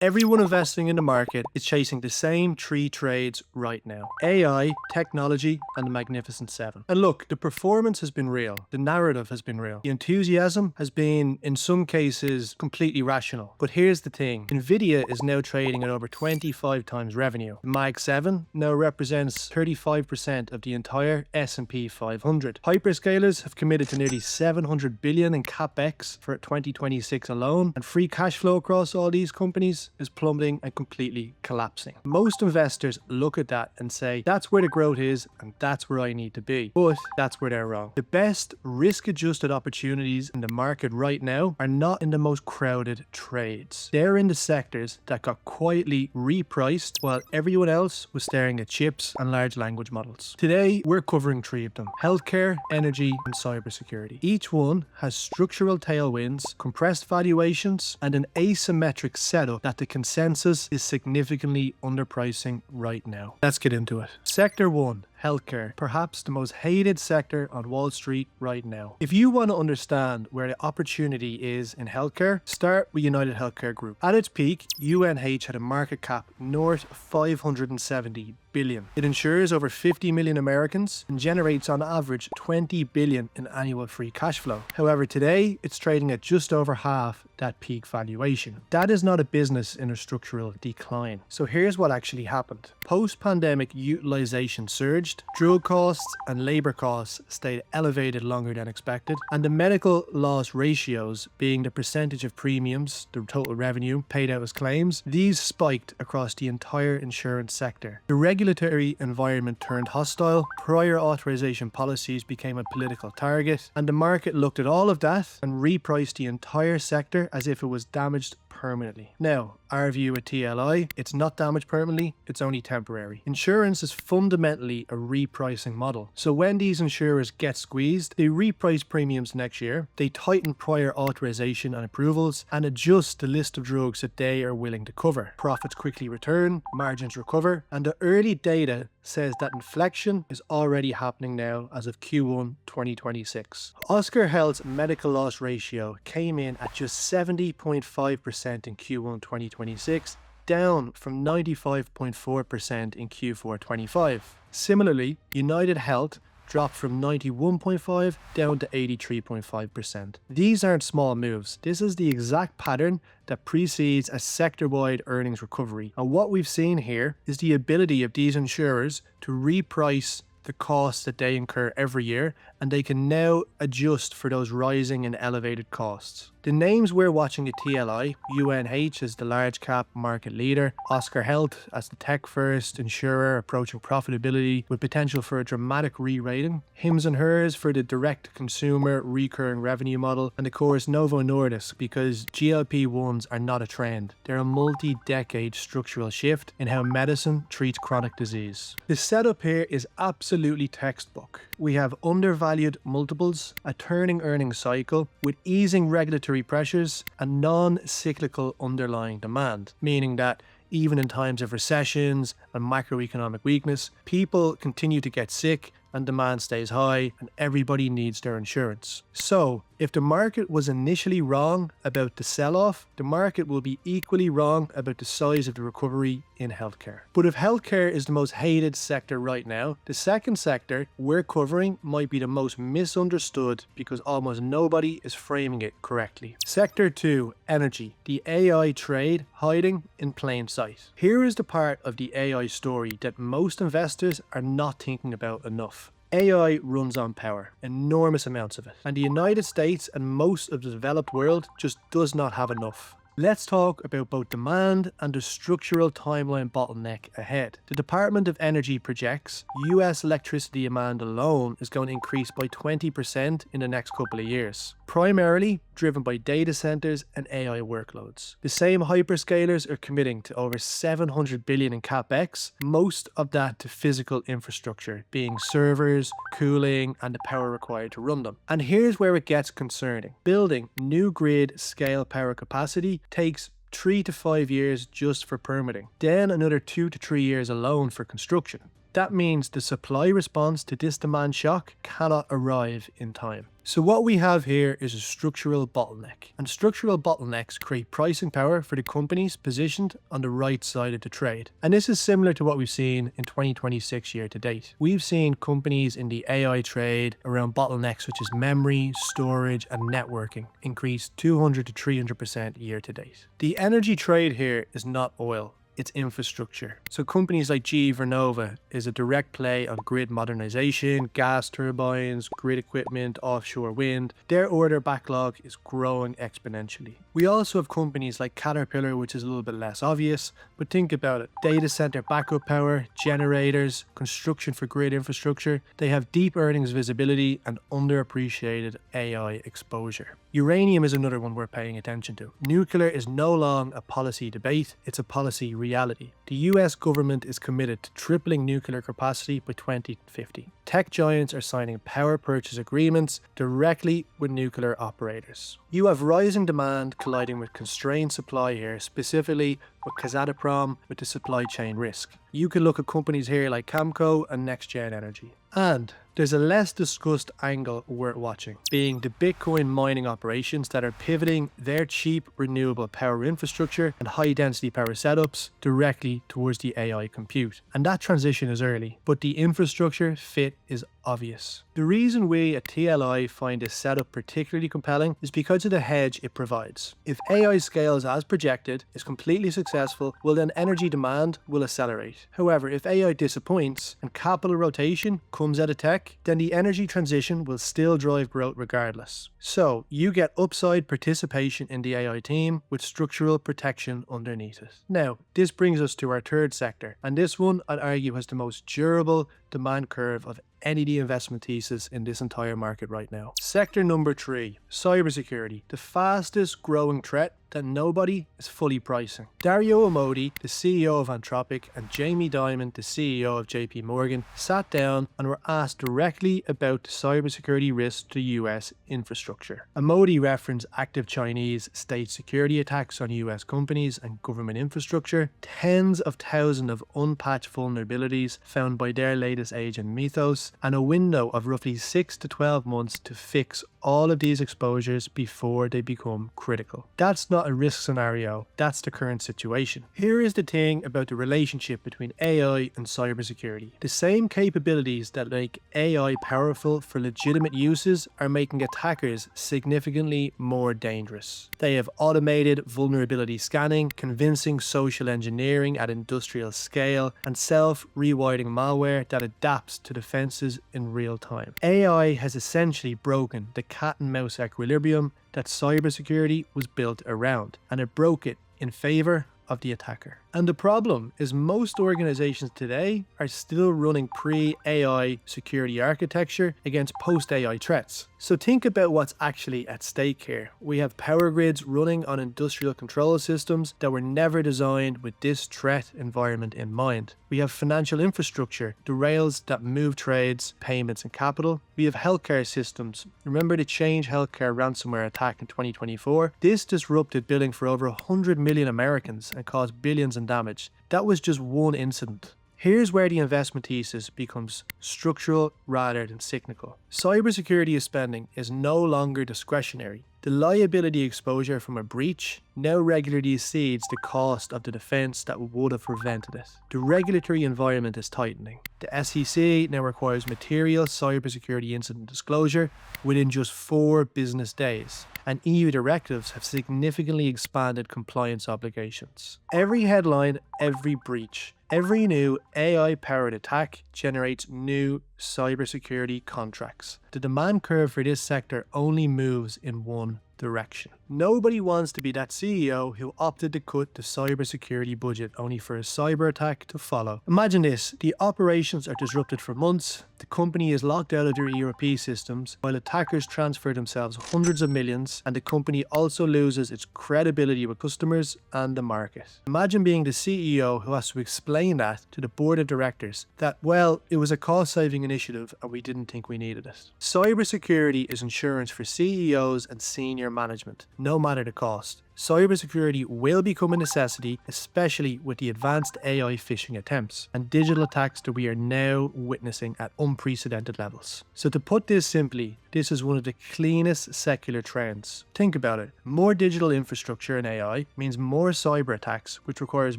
Everyone investing in the market is chasing the same three trades right now: AI, technology, and the Magnificent Seven. And look, the performance has been real. The narrative has been real. The enthusiasm has been, in some cases, completely rational. But here's the thing. Nvidia is now trading at over 25 times revenue. The Mag 7 now represents 35% of the entire S&P 500. Hyperscalers have committed to nearly 700 billion in capex for 2026 alone, and free cash flow across all these companies is plummeting and completely collapsing. Most investors look at that and say, that's where the growth is and that's where I need to be. But that's where they're wrong. The best risk-adjusted opportunities in the market right now are not in the most crowded trades. They're in the sectors that got quietly repriced while everyone else was staring at chips and large language models. Today, we're covering three of them: healthcare, energy, and cybersecurity. Each one has structural tailwinds, compressed valuations, and an asymmetric setup that the consensus is significantly underpricing right now. Let's get into it. Sector 1. Healthcare, perhaps the most hated sector on Wall Street right now. If you want to understand where the opportunity is in healthcare, start with United Healthcare Group. At its peak, UNH had a market cap north of 570 billion. It insures over 50 million Americans and generates on average 20 billion in annual free cash flow. However, today it's trading at just over half that peak valuation. That is not a business in a structural decline. So here's what actually happened. Post-pandemic utilization surged, drug costs and labor costs stayed elevated longer than expected, and the medical loss ratios, being the percentage of premiums, the total revenue paid out as claims, these spiked across the entire insurance sector. The regulatory environment turned hostile, prior authorization policies became a political target, and the market looked at all of that and repriced the entire sector as if it was damaged permanently. Now, our view at TLI, it's not damaged permanently, it's only temporary. Insurance is fundamentally a repricing model. So when these insurers get squeezed, they reprice premiums next year, they tighten prior authorization and approvals, and adjust the list of drugs that they are willing to cover. Profits quickly return, margins recover, and the early data says that inflection is already happening now as of Q1 2026. Oscar Health's medical loss ratio came in at just 70.5% in Q1 2026, down from 95.4% in Q4 25. Similarly, United Health dropped from 91.5 down to 83.5%. These aren't small moves. This is the exact pattern that precedes a sector-wide earnings recovery. And what we've seen here is the ability of these insurers to reprice the costs that they incur every year, and they can now adjust for those rising and elevated costs. The names we're watching at TLI, UNH as the large cap market leader, Oscar Health as the tech first insurer approaching profitability with potential for a dramatic re-rating, Hims and Hers for the direct consumer recurring revenue model, and of course Novo Nordisk because GLP-1s are not a trend. They're a multi-decade structural shift in how medicine treats chronic disease. The setup here is absolutely textbook. We have undervalued multiples, a turning earnings cycle with easing regulatory pressures and non-cyclical underlying demand, meaning that even in times of recessions and macroeconomic weakness, people continue to get sick and demand stays high and everybody needs their insurance. So, if the market was initially wrong about the sell-off, the market will be equally wrong about the size of the recovery in healthcare. But if healthcare is the most hated sector right now, the second sector we're covering might be the most misunderstood because almost nobody is framing it correctly. Sector 2, energy, the AI trade hiding in plain sight. Here is the part of the AI story that most investors are not thinking about enough. AI runs on power, enormous amounts of it, and the United States and most of the developed world just does not have enough. Let's talk about both demand and the structural timeline bottleneck ahead. The Department of Energy projects US electricity demand alone is going to increase by 20% in the next couple of years, primarily driven by data centers and AI workloads. The same hyperscalers are committing to over 700 billion in capex, most of that to physical infrastructure, being servers, cooling, and the power required to run them. And here's where it gets concerning. Building new grid scale power capacity takes 3 to 5 years just for permitting, then another 2 to 3 years alone for construction. That means the supply response to this demand shock cannot arrive in time. So what we have here is a structural bottleneck, and structural bottlenecks create pricing power for the companies positioned on the right side of the trade. And this is similar to what we've seen in 2026 year to date. We've seen companies in the AI trade around bottlenecks such as memory, storage, and networking increase 200 to 300% year to date. The energy trade here is not oil. It's infrastructure. So companies like GE Vernova is a direct play on grid modernization, gas turbines, grid equipment, offshore wind. Their order backlog is growing exponentially. We also have companies like Caterpillar, which is a little bit less obvious, but think about it. Data center backup power, generators, construction for grid infrastructure. They have deep earnings visibility and underappreciated AI exposure. Uranium is another one we're paying attention to. Nuclear is no longer a policy debate, it's a policy reality. The US government is committed to tripling nuclear capacity by 2050. Tech giants are signing power purchase agreements directly with nuclear operators. You have rising demand colliding with constrained supply here, specifically with Kazatomprom with the supply chain risk. You can look at companies here like Camco and NextGen Energy. And there's a less discussed angle worth watching, being the Bitcoin mining operations that are pivoting their cheap renewable power infrastructure and high density power setups directly towards the AI compute. And that transition is early, but the infrastructure fit is obvious. The reason we at TLI find this setup particularly compelling is because of the hedge it provides. If AI scales as projected, is completely successful, well then energy demand will accelerate. However, if AI disappoints and capital rotation comes out of tech, then the energy transition will still drive growth regardless. So you get upside participation in the AI team with structural protection underneath it. Now, this brings us to our third sector, and this one I'd argue has the most durable demand curve of any of the investment thesis in this entire market right now. Sector number 3, cybersecurity, the fastest growing threat that nobody is fully pricing. Dario Amodi, the CEO of Anthropic, and Jamie Dimon, the CEO of JP Morgan, sat down and were asked directly about the cybersecurity risks to US infrastructure. Amodi referenced active Chinese state security attacks on US companies and government infrastructure, tens of thousands of unpatched vulnerabilities found by their latest agent Mythos, and a window of roughly 6 to 12 months to fix all of these exposures before they become critical. That's not a risk scenario, that's the current situation. Here is the thing about the relationship between AI and cybersecurity. The same capabilities that make AI powerful for legitimate uses are making attackers significantly more dangerous. They have automated vulnerability scanning, convincing social engineering at industrial scale, and self-rewriting malware that adapts to defenses in real time. AI has essentially broken the cat and mouse equilibrium that cybersecurity was built around, and it broke it in favor of the attacker. And the problem is most organizations today are still running pre-AI security architecture against post-AI threats. So think about what's actually at stake here. We have power grids running on industrial control systems that were never designed with this threat environment in mind. We have financial infrastructure, the rails that move trades, payments, and capital. We have healthcare systems. Remember the Change Healthcare ransomware attack in 2024? This disrupted billing for over 100 million Americans and caused billions in damage. That was just one incident. Here's where the investment thesis becomes structural rather than cyclical. Cybersecurity spending is no longer discretionary. The liability exposure from a breach now regularly exceeds the cost of the defense that would have prevented it. The regulatory environment is tightening. The SEC now requires material cybersecurity incident disclosure within just 4 business days, and EU directives have significantly expanded compliance obligations. Every headline, every breach, every new AI-powered attack generates new cybersecurity contracts. The demand curve for this sector only moves in one direction. Nobody wants to be that CEO who opted to cut the cybersecurity budget only for a cyber attack to follow. Imagine this, the operations are disrupted for months, the company is locked out of their ERP systems, while attackers transfer themselves hundreds of millions, and the company also loses its credibility with customers and the market. Imagine being the CEO who has to explain that to the board of directors, that, well, it was a cost-saving initiative and we didn't think we needed it. Cybersecurity is insurance for CEOs and senior management, no matter the cost. Cybersecurity will become a necessity, especially with the advanced AI phishing attempts and digital attacks that we are now witnessing at unprecedented levels. So to put this simply, this is one of the cleanest secular trends. Think about it. More digital infrastructure and AI means more cyber attacks, which requires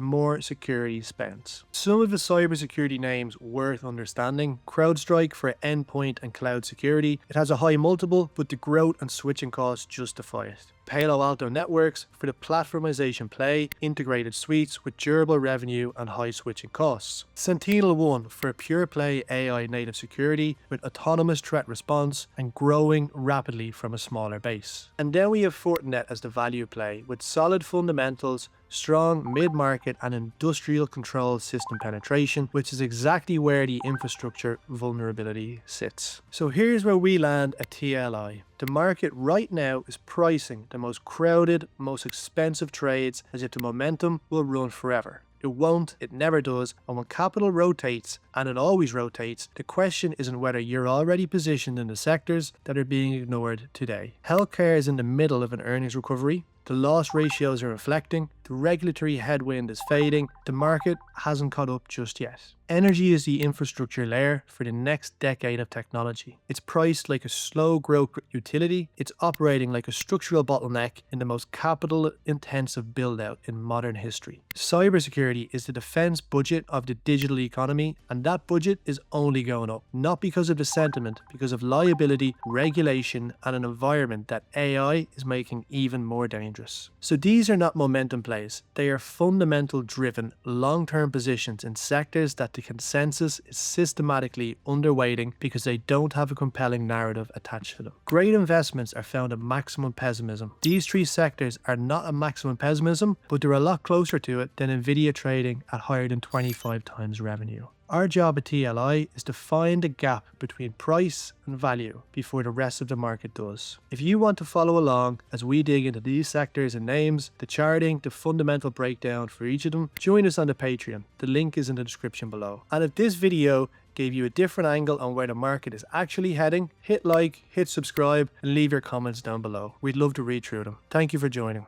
more security spends. Some of the cybersecurity names worth understanding: CrowdStrike for endpoint and cloud security. It has a high multiple, but the growth and switching costs justify it. Palo Alto Networks for the platformization play, integrated suites with durable revenue and high switching costs. SentinelOne for a pure play AI native security with autonomous threat response and growing rapidly from a smaller base. And then we have Fortinet as the value play with solid fundamentals, strong mid-market and industrial control system penetration, which is exactly where the infrastructure vulnerability sits. So here's where we land at TLI. The market right now is pricing the most crowded, most expensive trades as if the momentum will run forever. It won't, it never does, and when capital rotates, and it always rotates, the question isn't whether you're already positioned in the sectors that are being ignored today. Healthcare is in the middle of an earnings recovery. The loss ratios are reflecting, the regulatory headwind is fading, the market hasn't caught up just yet. Energy is the infrastructure layer for the next decade of technology. It's priced like a slow growth utility, it's operating like a structural bottleneck in the most capital intensive build out in modern history. Cybersecurity is the defense budget of the digital economy, and that budget is only going up, not because of the sentiment, because of liability, regulation, and an environment that AI is making even more dangerous. So these are not momentum plays, they are fundamental driven long-term positions in sectors that the consensus is systematically underweighting because they don't have a compelling narrative attached to them. Great investments are found at maximum pessimism. These three sectors are not at maximum pessimism, but they're a lot closer to it than Nvidia trading at higher than 25 times revenue. Our job at TLI is to find a gap between price and value before the rest of the market does. If you want to follow along as we dig into these sectors and names, the charting, the fundamental breakdown for each of them, join us on the Patreon. The link is in the description below. And if this video gave you a different angle on where the market is actually heading, hit like, hit subscribe, and leave your comments down below. We'd love to read through them. Thank you for joining.